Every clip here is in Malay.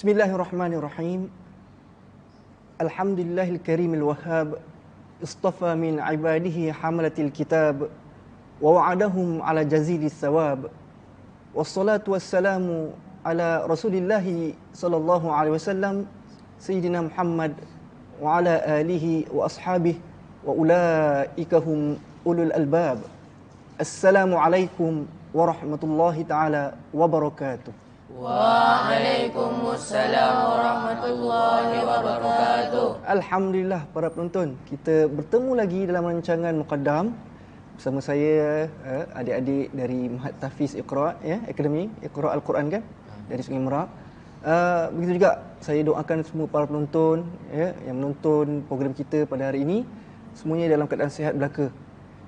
Bismillahirrahmanirrahim. Alhamdulillahil karimil wahhab. Istafa min ibadihi hamalatil kitab wa wa'adahum ala jazilis thawab. Wassalatu wassalamu ala Rasulillahi sallallahu alaihi wasallam Sayyidina Muhammad wa ala alihi wa ashabihi wa ulaika hum ulul albab. Assalamualaikum warahmatullahi taala wabarakatuh. Waalaikumsalam warahmatullahi wabarakatuh. Alhamdulillah para penonton, kita bertemu lagi dalam rancangan Muqaddam bersama saya, adik-adik dari Mahat Tahfiz Iqra, Akademi Iqra Al-Quran kan, dari Sungai Merak. Begitu juga saya doakan semua para penonton yang menonton program kita pada hari ini semuanya dalam keadaan sihat belaka.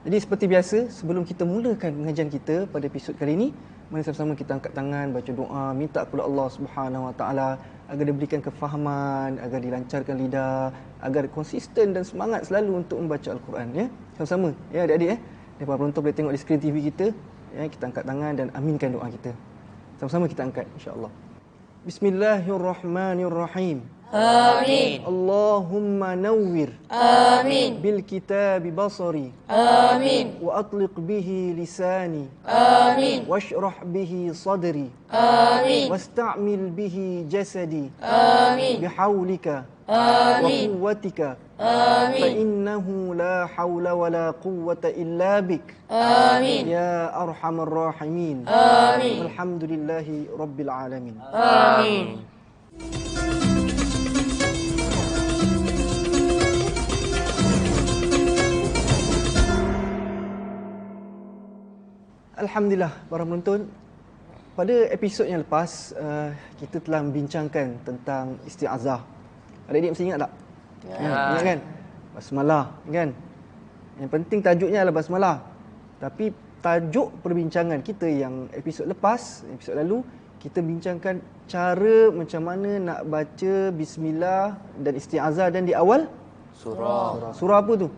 Jadi seperti biasa, sebelum kita mulakan pengajian kita pada episod kali ini, mari sama-sama kita angkat tangan, baca doa, minta kepada Allah Subhanahu Wa Taala agar diberikan kefahaman, agar dilancarkan lidah, agar konsisten dan semangat selalu untuk membaca Al-Quran. Sama-sama, adik-adik. Dan para penonton boleh tengok di skrin TV kita. Kita angkat tangan dan aminkan doa kita. Sama-sama kita angkat, insya-Allah. Bismillahirrahmanirrahim. Amin. Allahumma nawwir. Amin. Bil kitabi basari. Amin. Wa atliq bihi lisani. Amin. Washrah bihi sadri. Amin. Wasta'mil bihi jasadi. Amin. Bihawlika. Amin. Wa quwwatika. Amin. Fa innahu la hawla wa la quwwata illa bik. Amin. Ya arhamar rahimin. Amin. Alhamdulillahi rabbil alamin. Amin. Alhamdulillah para penonton, pada episod yang lepas kita telah membincangkan tentang isti'azah. Adik-adik mesti ingat tak? Ingat kan? Basmalah kan? Yang penting tajuknya adalah basmalah. Tapi tajuk perbincangan kita yang episod lepas, episod lalu, kita bincangkan cara macam mana nak baca bismillah dan isti'azah dan di awal Surah. surah apa tu?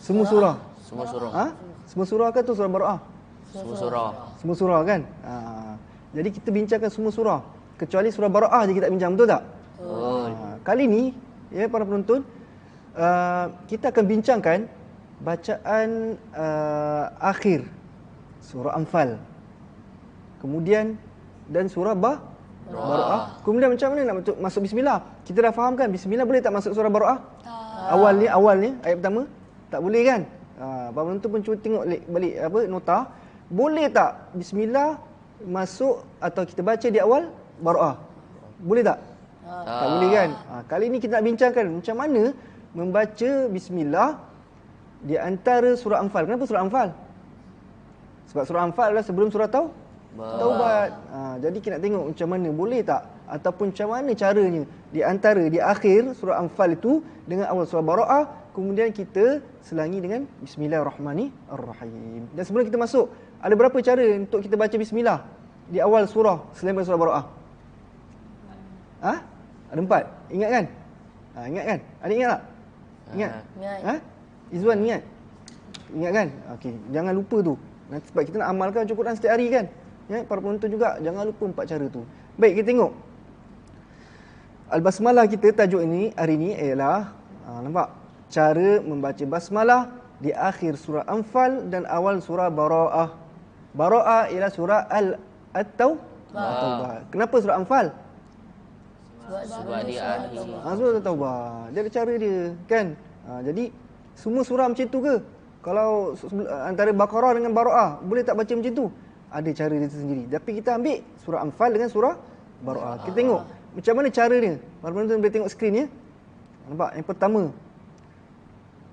Semua surah. Semua surah. Semua surah ke tu surah Bara'ah? Semua surah. Semua surah kan? Jadi kita bincangkan semua surah. Kecuali surah Bara'ah je kita tak bincang, betul tak? Kali ni, para penonton, kita akan bincangkan bacaan akhir surah Anfal. Kemudian dan surah Bara'ah. Kemudian macam mana nak masuk bismillah? Kita dah faham kan? Bismillah boleh tak masuk surah Bara'ah? Awalnya ayat pertama? Tak boleh kan? Para penonton pun cuba tengok balik nota. Boleh tak bismillah masuk atau kita baca di awal Bara'ah? Boleh tak? Tak boleh kan? Kali ni kita nak bincangkan macam mana membaca bismillah di antara surah Anfal. Kenapa surah Anfal? Sebab surah Anfal adalah sebelum surah Taubat. Jadi kita nak tengok macam mana, boleh tak ataupun macam mana caranya di antara di akhir surah Anfal itu dengan awal surah Bara'ah, kemudian kita selangi dengan Bismillahirrahmanirrahim. Dan sebelum kita masuk, ada berapa cara untuk kita baca bismillah di awal surah selain surah Bara'ah? Ada 4. Ingat kan? Ingat kan? Adik ingat tak? Ingat? Izwan ingat? Ingat kan? Okey, jangan lupa tu. Nanti sebab kita nak amalkan baca Quran setiap hari kan? Para penonton juga jangan lupa 4 cara tu. Baik, kita tengok. Al-Basmalah kita tajuk ini hari ini ialah nampak? Cara membaca basmalah di akhir surah Anfal dan awal surah Bara'ah. Bara'ah ialah surah At-Taubah. Kenapa surah Anfal? Sebab di akhir. Surah At-Taubah. Dia ada cara dia kan? Jadi semua surah macam tu ke? Kalau antara Baqarah dengan Bara'ah, boleh tak baca macam tu? Ada cara dia sendiri. Tapi kita ambil surah Anfal dengan surah Bara'ah. Kita tengok macam mana cara dia. Para penonton boleh tengok skrin ya. Nampak? Yang pertama,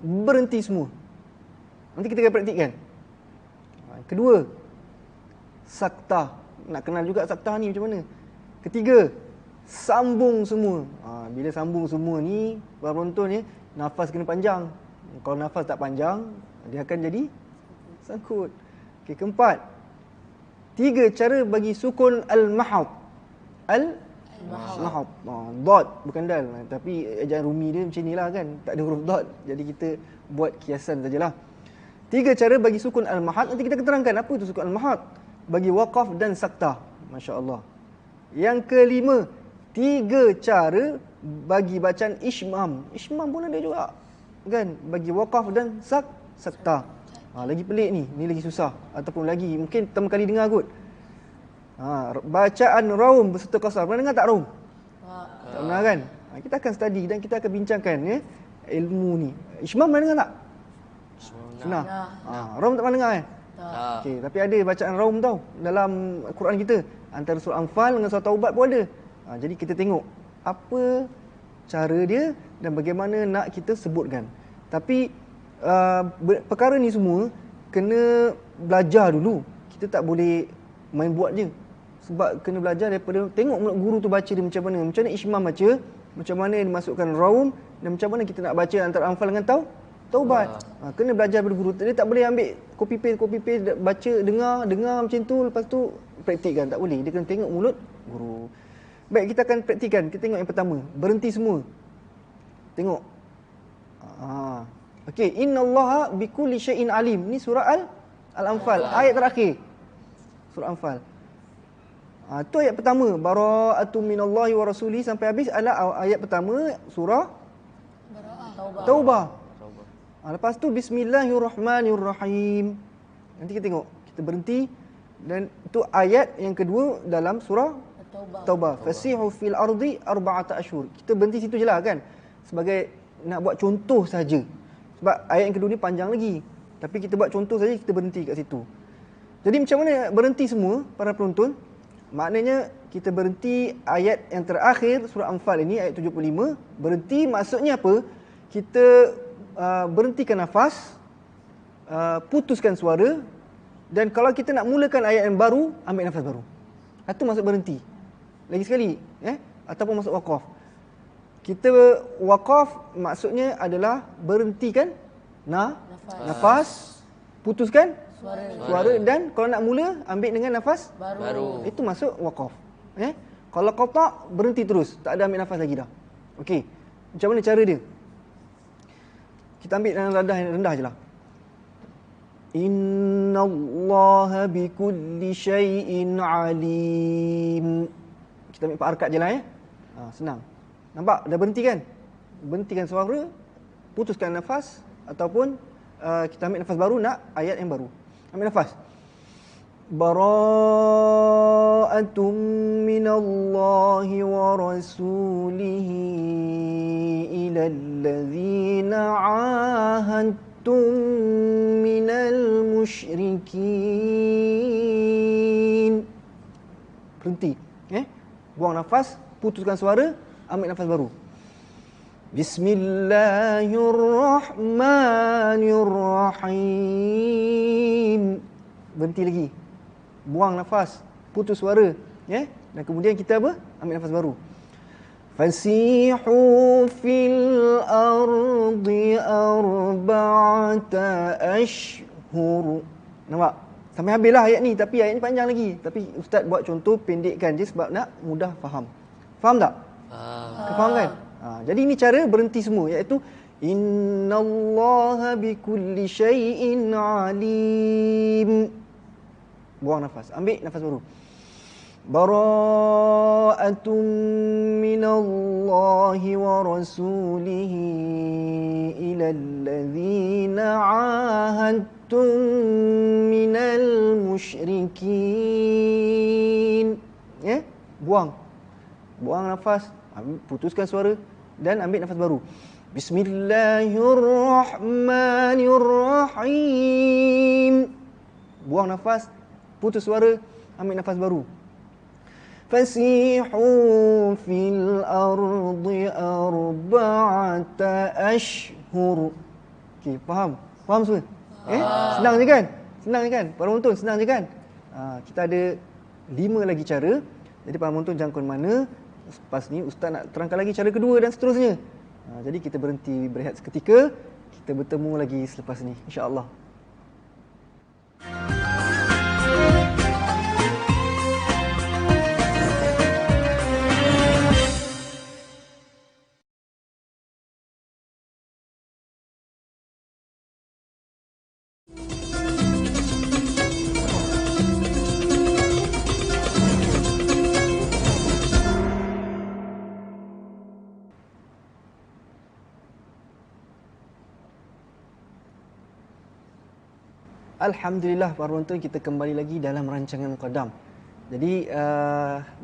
berhenti semua. Nanti kita akan praktikkan. Kedua, saktah. Nak kenal juga saktah ni macam mana. Ketiga, sambung semua. Bila sambung semua ni, para penonton nafas kena panjang. Kalau nafas tak panjang, dia akan jadi sangkut. Okey, keempat, 3 cara bagi sukun al-mahad. Al-mahad. Dot bukan dal. Tapi ejaan Rumi dia macam inilah kan. Tak ada huruf dot. Jadi kita buat kiasan sajalah. 3 cara bagi sukun al-mahad. Nanti kita akan terangkan apa itu sukun al-mahad. Bagi waqaf dan saktah. Masya Allah. Yang kelima, 3 cara bagi bacaan ishmam. Ishmam pun ada juga. Kan? Bagi waqaf dan sakta. Lagi pelik ni. Ni lagi susah. Ataupun lagi mungkin pertama kali dengar kot. Bacaan raum berserta qasar. Pernah dengar tak raum? Tak pernah kan? Kita akan study dan kita akan bincangkan ya, ilmu ni. Ishmam pernah dengar tak? Pernah. Raum tak pernah dengar kan? Tak. Okey, tapi ada bacaan raum tau dalam Quran kita. Antara surah Anfal dengan surah Taubat pun ada. Jadi kita tengok apa cara dia dan bagaimana nak kita sebutkan. Tapi perkara ni semua kena belajar dulu. Kita tak boleh main buat je. Sebab kena belajar daripada tengok mulut guru tu baca dia macam mana. Macam mana Ishmam baca, macam mana dia masukkan raum dan macam mana kita nak baca antara Anfal dengan Taubat. Kena belajar daripada guru. Dia tak boleh ambil copy paste baca dengar macam tu lepas tu praktikkan, tak boleh. Dia kena tengok mulut guru. Baik, kita akan praktikkan. Kita tengok yang pertama. Berhenti semua. Tengok. Okey, innallaha bikulli syai'in alim. Ni surah Al-Anfal, ayat terakhir. Surah Anfal. Itu ayat pertama, bara'atum minallahi wa rasulihi sampai habis adalah ayat pertama surah Taubah. Lepas tu bismillahirrahmanirrahim. Nanti kita tengok. Kita berhenti dan itu ayat yang kedua dalam surah Taubah. Fasihu fil ardi arba'ata ashhur. Kita berhenti situ je lah kan. Sebagai nak buat contoh saja. Sebab ayat yang kedua ni panjang lagi. Tapi kita buat contoh saja, kita berhenti kat situ. Jadi macam mana berhenti semua para penonton? Maknanya kita berhenti ayat yang terakhir surah Anfal ini, ayat 75. Berhenti maksudnya apa? Kita berhentikan nafas, putuskan suara, dan kalau kita nak mulakan ayat yang baru, ambil nafas baru. Itu maksud berhenti. Lagi sekali, ataupun maksud waqaf. Kita waqaf maksudnya adalah berhentikan nafas, putuskan suara, dan kalau nak mula ambil dengan nafas baru. Itu masuk waqaf. Kalau qata' berhenti terus, tak ada ambil nafas lagi dah. Okey. Macam mana cara dia? Kita ambil dalam rendah yang rendah je lah. Innallaha bikulli syai'in alim. Kita ambil 4 harkat je lah senang. Nampak? Dah berhenti kan? Berhentikan suara, putuskan nafas, ataupun kita ambil nafas baru nak ayat yang baru. Ambil nafas. Bara'atum minallahi wa rasulihi ilal ladzina ahadtum minal musyrikin. Berhenti. Buang nafas, putuskan suara, ambil nafas baru. Bismillahirrahmanirrahim. Berhenti lagi. Buang nafas, putus suara, dan kemudian kita apa? Ambil nafas baru. Fasihu fil ardi arba'ata ashhur. Nampak? Sampai habislah ayat ni, tapi ayat ni panjang lagi. Tapi ustaz buat contoh pendekkan je sebab nak mudah faham. Faham tak? Faham kan? Jadi ini cara berhenti semua, iaitu innallaha bikulli syai'in alim. Buang nafas, ambil nafas baru. Bara'atum minallahi wa rasulihi ilal ladzina ahadtum minal musyrikin. Buang nafas, putuskan suara dan ambil nafas baru. Bismillahirrahmanirrahim. Buang nafas, putus suara, ambil nafas baru. Fasihu fil ardi arba'ata ashhur. Okey, faham? Faham semua? Senang je kan? Senang je kan? Para penonton, senang je kan? Kita ada 5 lagi cara. Jadi para penonton jangan ke mana. Lepas ni ustaz nak terangkan lagi cara kedua dan seterusnya. Jadi kita berhenti berehat seketika. Kita bertemu lagi selepas ni, insya-Allah. Alhamdulillah para penonton, kita kembali lagi dalam rancangan Qadam. Jadi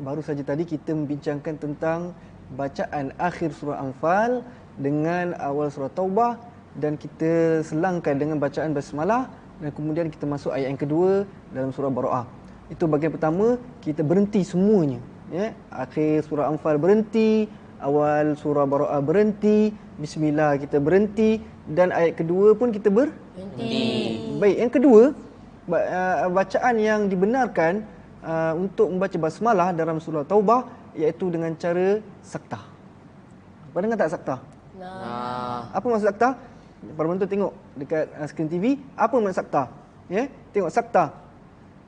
baru saja tadi kita membincangkan tentang bacaan akhir surah Anfal dengan awal surah Taubah, dan kita selangkan dengan bacaan basmalah, dan kemudian kita masuk ayat yang kedua dalam surah Bara'ah. Itu bahagian pertama, kita berhenti semuanya. Ya, akhir surah Anfal berhenti, awal surah Bara'ah berhenti, bismillah kita berhenti, dan ayat kedua pun kita berhenti. Baik, yang kedua, bacaan yang dibenarkan untuk membaca basmalah dalam surah Taubah iaitu dengan cara saktah. Apa dengar tak saktah? Apa maksud saktah? Para penonton tengok dekat skrin TV, apa maksud saktah? Ya, tengok saktah.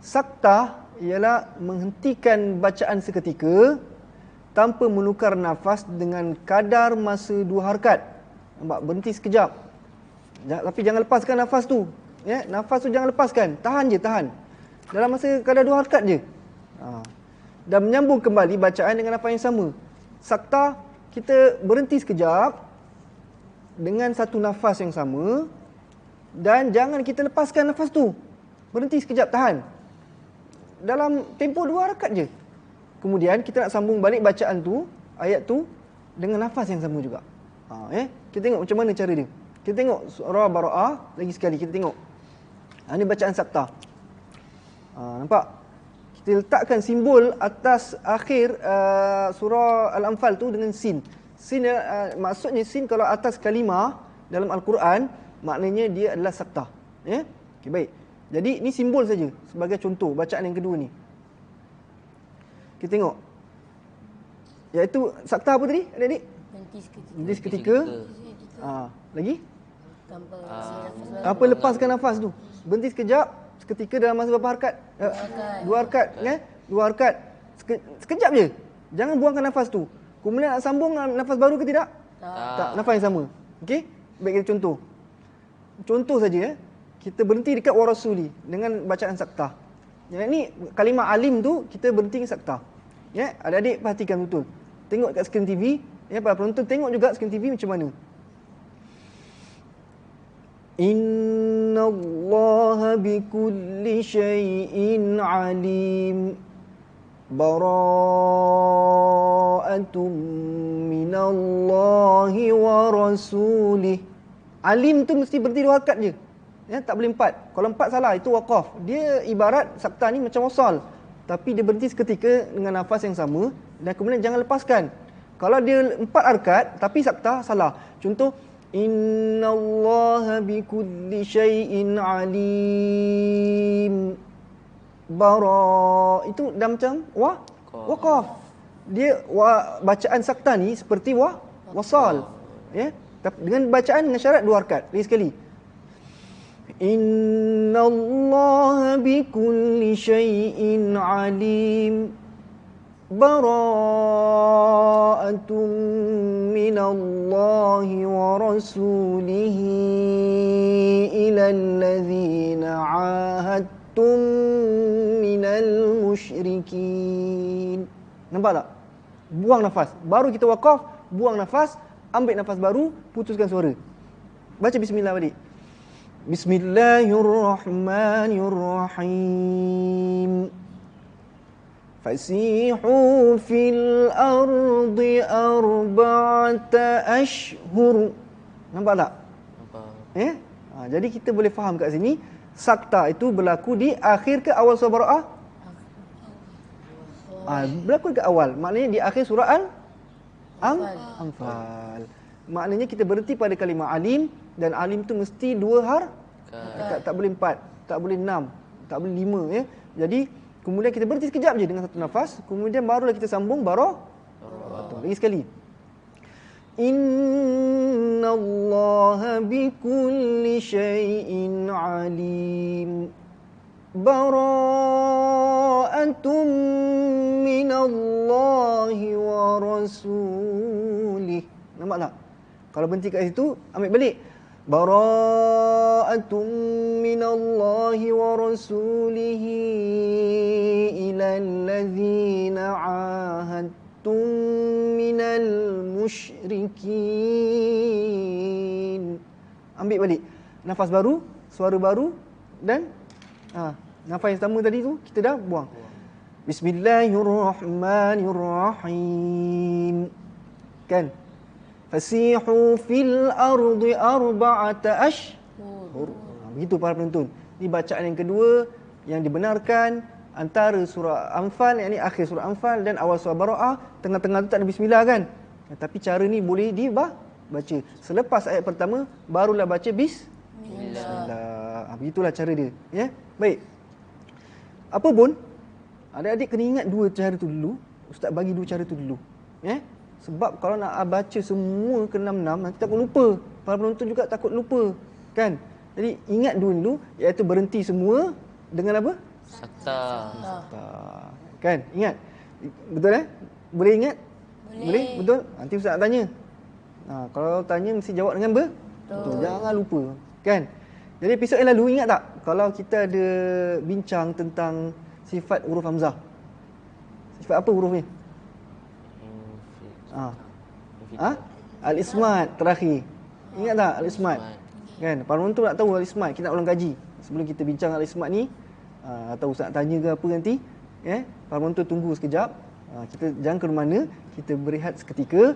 Saktah ialah menghentikan bacaan seketika tanpa menukar nafas dengan kadar masa 2 harakat. Nampak? Berhenti sekejap. Tapi jangan lepaskan nafas tu. Ya, nafas tu jangan lepaskan. Tahan je, tahan. Dalam masa kadar 2 harakat je. Dan menyambung kembali bacaan dengan nafas yang sama. Saktah, kita berhenti sekejap dengan satu nafas yang sama, dan jangan kita lepaskan nafas tu. Berhenti sekejap, tahan. Dalam tempoh 2 harakat je. Kemudian kita nak sambung balik bacaan tu, ayat tu, dengan nafas yang sama juga. Kita tengok macam mana cara dia. Kita tengok surah Bara'ah lagi sekali, kita tengok. Ini bacaan saktah. Nampak? Kita letakkan simbol atas akhir surah Al-Anfal tu dengan sin. Sin maksudnya sin kalau atas kalimah dalam Al-Quran, maknanya dia adalah saktah. Ya? Okay, baik. Jadi ni simbol saja sebagai contoh bacaan yang kedua ni. Kita tengok. Iaitu saktah apa tadi, adik-adik? Berhenti seketika. Lagi? Tanpa lepaskan nafas tu. Berhenti sekejap, seketika dalam masa berapa harakat? 2 harakat, kan? 2 harakat. Sekejap je. Jangan buangkan nafas tu. Kemudian nak sambung nafas baru ke tidak? Tak. Nafas yang sama. Okey? Baik, kita contoh. Contoh saja, kita berhenti dekat warasuli dengan bacaan saktah. Yang ni kalimah alim tu kita berhenti dengan saktah. Ya, adik-adik perhatikan betul. Tengok kat skrin TV, ya, para penonton tengok juga skrin TV macam mana. Innallaha bikulli syai'in alim. Bara'atum minallahi wa rasulih. Alim tu mesti berhenti 2 harakat je. Ya, tak boleh 4. Kalau 4 salah, itu waqaf. Dia ibarat saktah ni macam wasal. Tapi dia berhenti seketika dengan nafas yang sama, dan kemudian jangan lepaskan. Kalau dia 4 harakat tapi saktah, salah. Contoh, innallaha bikulli syai'in alim. Itu dah macam waqaf. Dia bacaan saktah ni seperti wasal. Ya, dengan bacaan dengan syarat 2 harakat. Lagi sekali. Innallaha bikulli syai'in alim. Bara'atum minallahi wa rasulihi ilal ladzina 'ahadtum minal musyrikin. Nampak tak? Buang nafas. Baru kita waqaf, buang nafas, ambil nafas baru, putuskan suara. Baca bismillah balik. Bismillahirrahmanirrahim. Fasihu fil ardi arba'ata ashhur. Nampak tak? Nampak. Jadi kita boleh faham kat sini, saktah itu berlaku di akhir ke awal surah Bara'ah? Berlaku ke awal. Maknanya di akhir surah Anfal. Maknanya kita berhenti pada kalimah alim, dan alim tu mesti 2 harakat. Tak boleh 4, tak boleh 6, tak boleh 5, ya. Jadi kemudian kita berhenti sekejap je dengan satu nafas, kemudian barulah kita sambung lagi sekali. Innallaha bikulli syai'in alim. Bara'atum minallahi wa rasulih. Nampak tak? Kalau berhenti kat situ, ambil balik. Bara'atum minallahi wa rasulihi ilal ladzina 'ahadtum minal musyrikin. Ambil balik. Nafas baru, suara baru, dan Nafas yang pertama tadi tu kita dah buang. Bismillahirrahmanirrahim. Kan? Fasihu fil ardi arba'ata ashhur. Begitu para penonton. Ini bacaan yang kedua yang dibenarkan antara surah Anfal, yakni akhir surah Anfal dan awal surah Bara'ah. Tengah-tengah tu tak ada bismillah kan? Tapi cara ni boleh baca. Selepas ayat pertama barulah baca bismillah. Begitulah cara dia, ya. Baik. Apa pun adik-adik kena ingat dua cara tu dulu. Ustaz bagi dua cara tu dulu, ya. Sebab kalau nak baca semua ke 6-6 nanti takut lupa. Para penonton juga takut lupa, kan? Jadi ingat dulu, iaitu berhenti semua dengan apa? Sakta. Kan? Ingat. Betul Boleh ingat? Boleh? Betul? Nanti Ustaz nak tanya. Kalau tanya mesti jawab dengan betul. Jangan lupa, kan? Jadi episod yang lalu ingat tak kalau kita ada bincang tentang sifat huruf hamzah? Sifat apa huruf ni? Al-ismat terakhir. Ingat tak al-ismat? Kan? Para penonton nak tahu al-ismat, kita nak ulang kaji. Sebelum kita bincang al-ismat ni, atau Ustaz nak tanya ke apa nanti, ya. Para penonton tunggu sekejap. Kita jangan ke mana, kita berehat seketika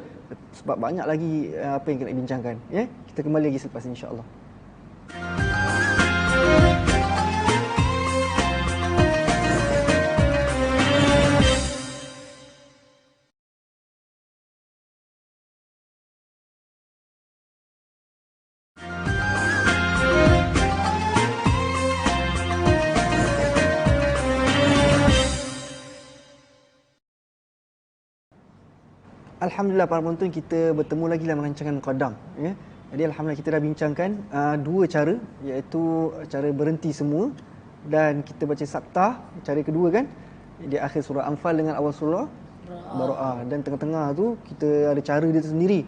sebab banyak lagi apa yang kita nak bincangkan, ya. Kita kembali lagi selepas ini insya-Allah. Alhamdulillah para penonton, kita bertemu lagi dalam rancangan Muqaddam, ya. Jadi alhamdulillah kita dah bincangkan dua cara, iaitu cara berhenti semua dan kita baca saktah, cara kedua kan di akhir surah Anfal dengan awal surah Bara'ah, dan tengah-tengah tu kita ada cara dia sendiri.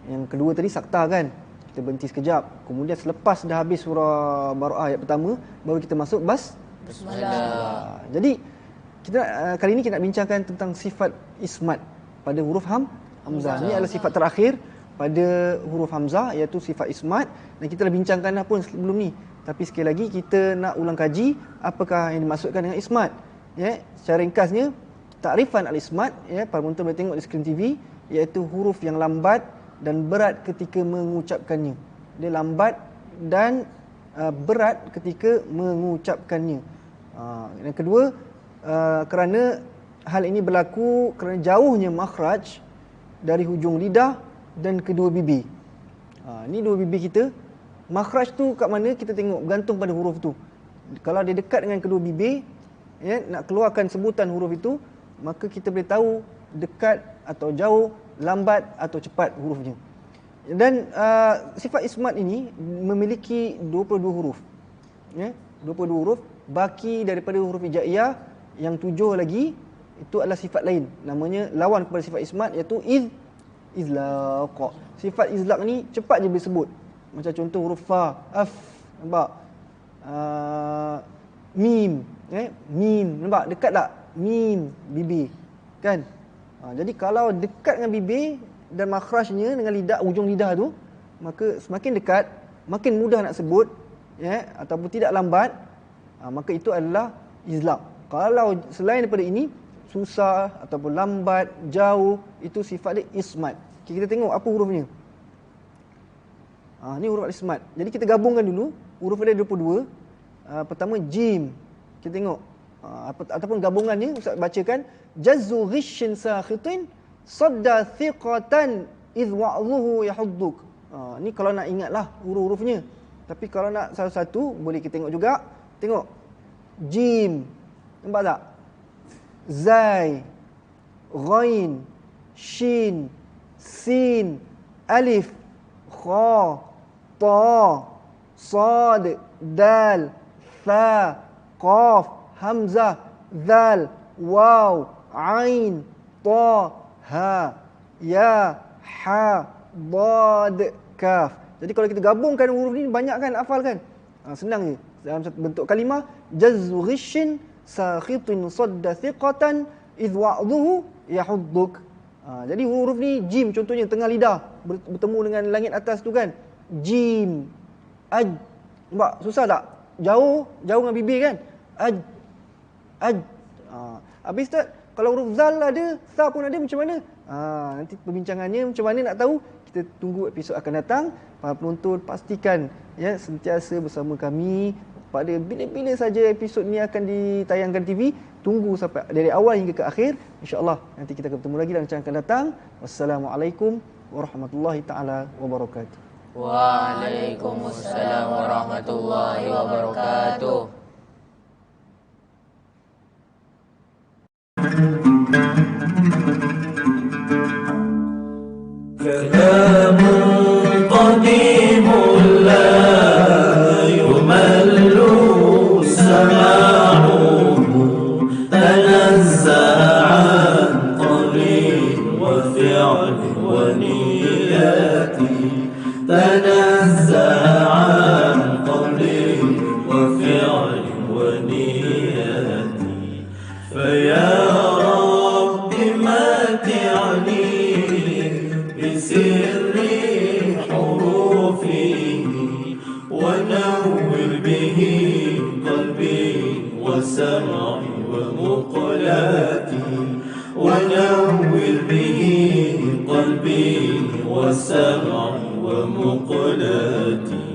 Yang kedua tadi saktah kan, kita berhenti sekejap, kemudian selepas dah habis surah Bara'ah ayat pertama baru kita masuk bismillah. Jadi kita kali ini kita nak bincangkan tentang sifat ismat pada huruf hamzah. Ini adalah sifat terakhir pada huruf hamzah, iaitu sifat ismat, dan kita dah bincangkan dah pun sebelum ni. Tapi sekali lagi kita nak ulang kaji apakah yang dimaksudkan dengan ismat, ya. Secara ringkasnya, takrifan al-ismat, ya, para penonton boleh tengok di skrin TV, iaitu huruf yang lambat dan berat ketika mengucapkannya. Dia lambat dan berat ketika mengucapkannya. Yang kedua, kerana hal ini berlaku kerana jauhnya makhraj dari hujung lidah dan kedua bibir. Ni dua bibir kita. Makhraj tu kat mana kita tengok, bergantung pada huruf tu. Kalau dia dekat dengan kedua bibir, ya, nak keluarkan sebutan huruf itu, maka kita boleh tahu dekat atau jauh, lambat atau cepat hurufnya. Dan sifat ismat ini memiliki 22 huruf. Ya, 22 huruf baki daripada huruf hijaiyah yang 7 lagi. Itu adalah sifat lain, namanya lawan kepada sifat ismat, iaitu izlaq. Sifat izlaq ni cepat je boleh sebut. Macam contoh huruf fa, af, nampak? Mim, mim, nampak? Dekat tak? Mim, bibir, kan? Jadi kalau dekat dengan bibir dan makhrajnya dengan lidah, ujung lidah tu, maka semakin dekat, makin mudah nak sebut, ya, ataupun tidak lambat, maka itu adalah izlaq. Kalau selain daripada ini, susah ataupun lambat, jauh, itu sifat dia ismat. Kita tengok apa hurufnya. Ni huruf ismat. Jadi kita gabungkan dulu. Huruf dia 22. Pertama jim. Kita tengok ataupun gabungannya Ustaz bacakan, jazzu ghishin sakhitin sadda thiqatan idh wa'dhuhu yahudduk. Ni kalau nak ingatlah huruf-hurufnya. Tapi kalau nak satu-satu boleh kita tengok juga. Tengok. Jim. Nampak tak? Zai, Ghain, Shin, Sin, Alif, Kha, Ta, Sad, Dal, Tha, Qaf, Hamzah, Zal, Waw, Ain, Ta, Ha, Ya, Ha, Dad, Kaf. Jadi kalau kita gabungkan huruf ni banyak kan, hafal kan? Senang je. Dalam satu bentuk kalimah, jazzu ghishin sakhitin sadda thiqatan idh wa'dhuhu yahudduk. Jadi huruf ni jim contohnya tengah lidah bertemu dengan langit atas tu kan. Jim. Aj. Nampak susah tak? Jauh dengan bibir kan. Aj. Aj. Habis Ustaz, kalau huruf zal ada, sa pun ada, macam mana? Nanti perbincangannya macam mana nak tahu? Kita tunggu episod akan datang. Para penonton pastikan ya sentiasa bersama kami pada bila-bila saja episod ni akan ditayangkan TV. Tunggu sampai dari awal hingga ke akhir. InsyaAllah nanti kita akan bertemu lagi dalam rancangan akan datang. Wassalamualaikum warahmatullahi taala wabarakatuh. Waalaikumsalam warahmatullahi wabarakatuh. كلام قديم لا يمل سماعه تنزع عن قول وفعل ونيات تنزع عن قول وفعل ونيات فيا رب متعني بسر حروفه ونور به قلبي وسمعي ومقلاتي ونور به قلبي وسمعي ومقلاتي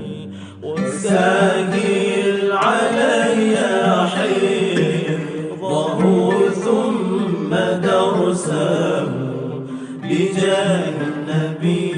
وسهل علي حفظه ثم درسه بجاه النبي